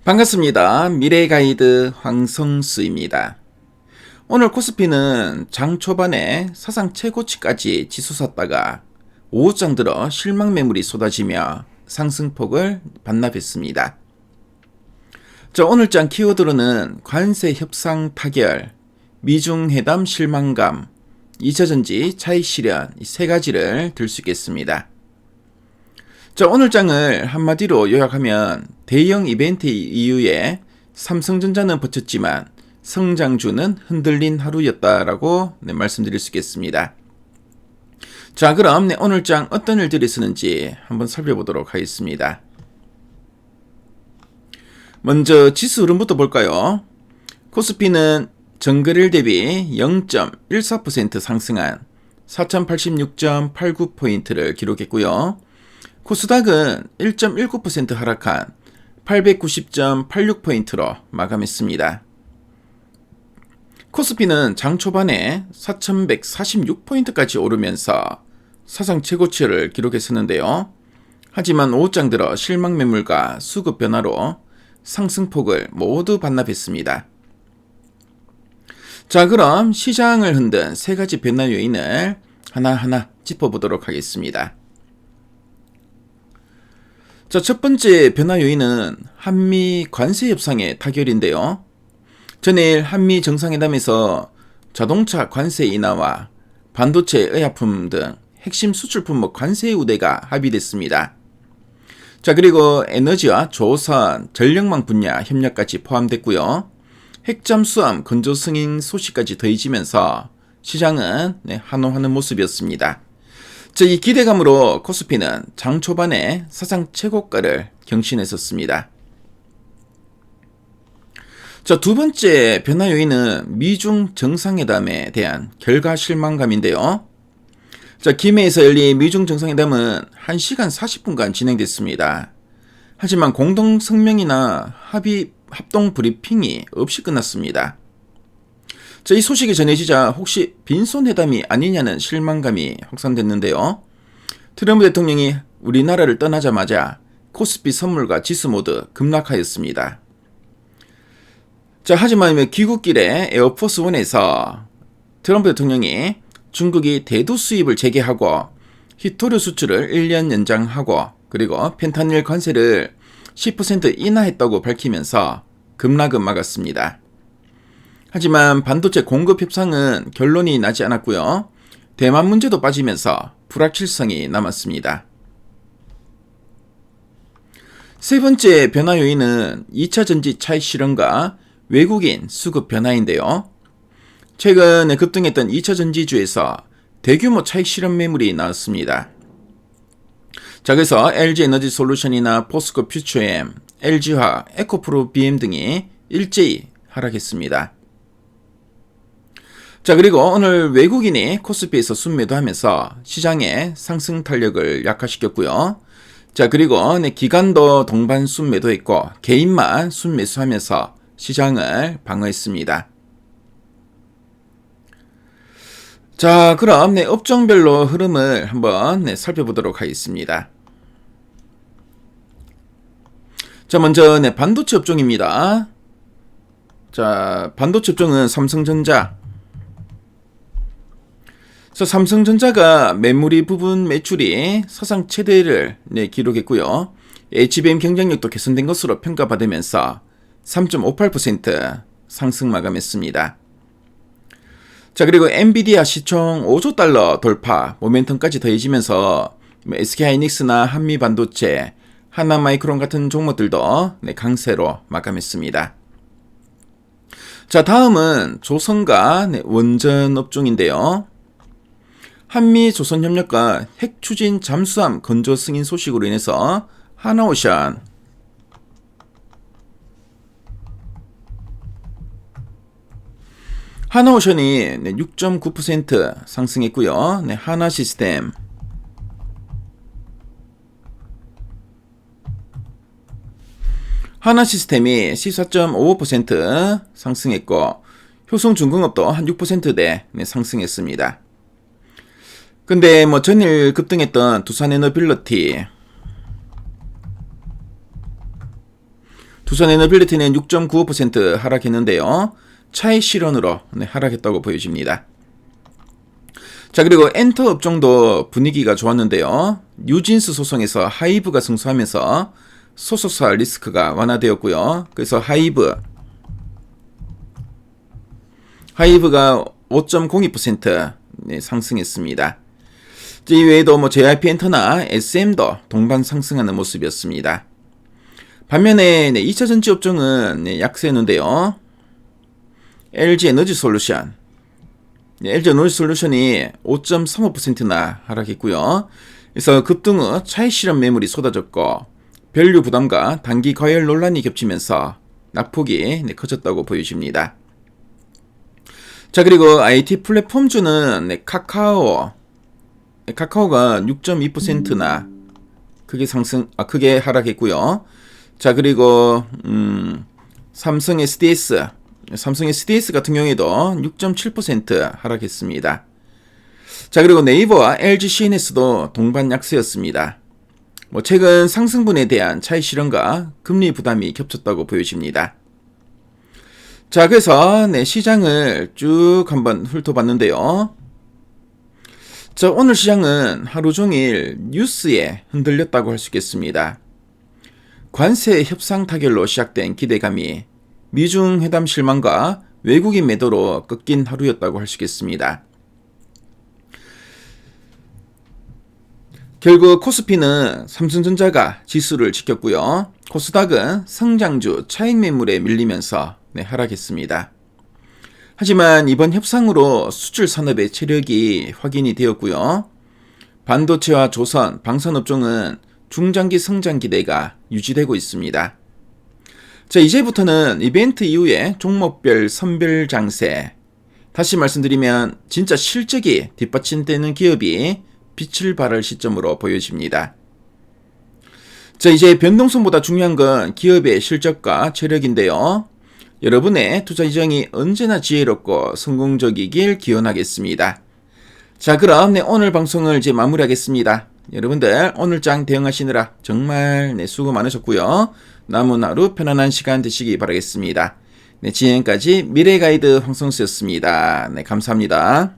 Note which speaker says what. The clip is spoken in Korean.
Speaker 1: 반갑습니다. 미래가이드 황성수입니다. 오늘 코스피는 장 초반에 사상 최고치까지 치솟았다가 오후장 들어 실망 매물이 쏟아지며 상승폭을 반납했습니다. 오늘장 키워드로는 관세 협상 타결, 미중 회담 실망감, 2차전지 차익 실현 이 세 가지를 들 수 있겠습니다. 오늘 장을 한마디로 요약하면 대형 이벤트 이후에 삼성전자는 버텼지만 성장주는 흔들린 하루였다라고 말씀드릴 수 있겠습니다. 자, 그럼 오늘 장 어떤 일들이 있었는지 한번 살펴보도록 하겠습니다. 먼저 지수 흐름부터 볼까요? 코스피는 전거래일 대비 0.14% 상승한 4086.89포인트를 기록했고요. 코스닥은 1.19% 하락한 890.86포인트로 마감했습니다. 코스피는 장 초반에 4146포인트까지 오르면서 사상 최고치를 기록했었는데요. 하지만 오후장 들어 실망 매물과 수급 변화로 상승폭을 모두 반납했습니다. 자, 그럼 시장을 흔든 세 가지 변화 요인을 하나하나 짚어보도록 하겠습니다. 자, 첫 번째 변화 요인은 한미 관세 협상의 타결인데요. 전일 한미 정상회담에서 자동차 관세 인하와 반도체 의약품 등 핵심 수출 품목 관세 우대가 합의됐습니다. 자, 그리고 에너지와 조선, 전력망 분야 협력까지 포함됐고요. 핵잠수함 건조 승인 소식까지 더해지면서 시장은 환호하는 모습이었습니다. 이 기대감으로 코스피는 장 초반에 사상 최고가를 경신했었습니다. 두 번째 변화 요인은 미중 정상회담에 대한 결과 실망감인데요. 김해에서 열린 미중 정상회담은 1시간 40분간 진행됐습니다. 하지만 공동 성명이나 합동 브리핑이 없이 끝났습니다. 이 소식이 전해지자 혹시 빈손회담이 아니냐는 실망감이 확산됐는데요. 트럼프 대통령이 우리나라를 떠나자마자 코스피 선물과 지수 모두 급락하였습니다. 하지만 귀국길에 에어포스원에서 트럼프 대통령이 중국이 대두 수입을 재개하고 히토류 수출을 1년 연장하고 그리고 펜타닐 관세를 10% 인하했다고 밝히면서 급락은 막았습니다. 하지만 반도체 공급 협상은 결론이 나지 않았고요. 대만 문제도 빠지면서 불확실성이 남았습니다. 세 번째 변화 요인은 2차 전지 차익 실현과 외국인 수급 변화인데요. 최근 급등했던 2차 전지주에서 대규모 차익 실현 매물이 나왔습니다. 그래서 LG에너지솔루션이나 포스코 퓨처엠, LG화학, 에코프로 BM 등이 일제히 하락했습니다. 그리고 오늘 외국인이 코스피에서 순매도하면서 시장의 상승 탄력을 약화시켰고요. 그리고 기관도 동반 순매도했고 개인만 순매수하면서 시장을 방어했습니다. 그럼 업종별로 흐름을 한번 살펴보도록 하겠습니다. 먼저 반도체 업종입니다. 반도체 업종은 삼성전자. 삼성전자가 메모리 부분 매출이 사상 최대를 기록했고요. HBM 경쟁력도 개선된 것으로 평가받으면서 3.58% 상승 마감했습니다. 그리고 엔비디아 시총 5조 달러 돌파 모멘텀까지 더해지면서 SK하이닉스나 한미반도체, 하나마이크론 같은 종목들도 강세로 마감했습니다. 다음은 조선과 원전 업종인데요. 한미조선협력과 핵추진 잠수함 건조 승인 소식으로 인해서 하나오션, 하나오션이 6.9% 상승했고요. 하나시스템, 하나시스템이 14.55% 상승했고 효성중공업도 한 6%대 상승했습니다. 근데 전일 급등했던 두산에너빌리티, 두산 에너빌리티는 6.95% 하락했는데요. 차익 실현으로 하락했다고 보여집니다. 자, 그리고 엔터 업종도 분위기가 좋았는데요. 뉴진스 소송에서 하이브가 승소하면서 소속사 리스크가 완화되었고요. 그래서 하이브가 5.02% 상승했습니다. 이 외에도 JYP 엔터나 SM도 동반 상승하는 모습이었습니다. 반면에 2차전지 업종은 약세였는데요. LG 에너지 솔루션이 5.35%나 하락했고요. 그래서 급등 후 차익 실현 매물이 쏟아졌고 밸류 부담과 단기 과열 논란이 겹치면서 낙폭이 커졌다고 보여집니다. 자, 그리고 IT 플랫폼주는 카카오가 6.2%나 크게 하락했고요. 자, 그리고 삼성 SDS 같은 경우에도 6.7% 하락했습니다. 자, 그리고 네이버와 LG CNS도 동반 약세였습니다. 최근 상승분에 대한 차익 실현과 금리 부담이 겹쳤다고 보여집니다. 자, 그래서 시장을 쭉 한번 훑어봤는데요. 자, 오늘 시장은 하루 종일 뉴스에 흔들렸다고 할 수 있겠습니다. 관세 협상 타결로 시작된 기대감이 미중 회담 실망과 외국인 매도로 꺾인 하루였다고 할 수 있겠습니다. 결국 코스피는 삼성전자가 지수를 지켰고요. 코스닥은 성장주 차익 매물에 밀리면서 하락했습니다. 하지만 이번 협상으로 수출 산업의 체력이 확인이 되었고요. 반도체와 조선, 방산업종은 중장기 성장 기대가 유지되고 있습니다. 자, 이제부터는 이벤트 이후에 종목별 선별 장세. 다시 말씀드리면 진짜 실적이 뒷받침되는 기업이 빛을 발할 시점으로 보여집니다. 자, 이제 변동성보다 중요한 건 기업의 실적과 체력인데요. 여러분의 투자 지정이 언제나 지혜롭고 성공적이길 기원하겠습니다. 자, 그럼 오늘 방송을 이제 마무리하겠습니다. 여러분들 오늘 장 대응하시느라 정말 수고 많으셨고요. 남은 하루 편안한 시간 되시기 바라겠습니다. 지금까지 미래가이드 황성수였습니다. 감사합니다.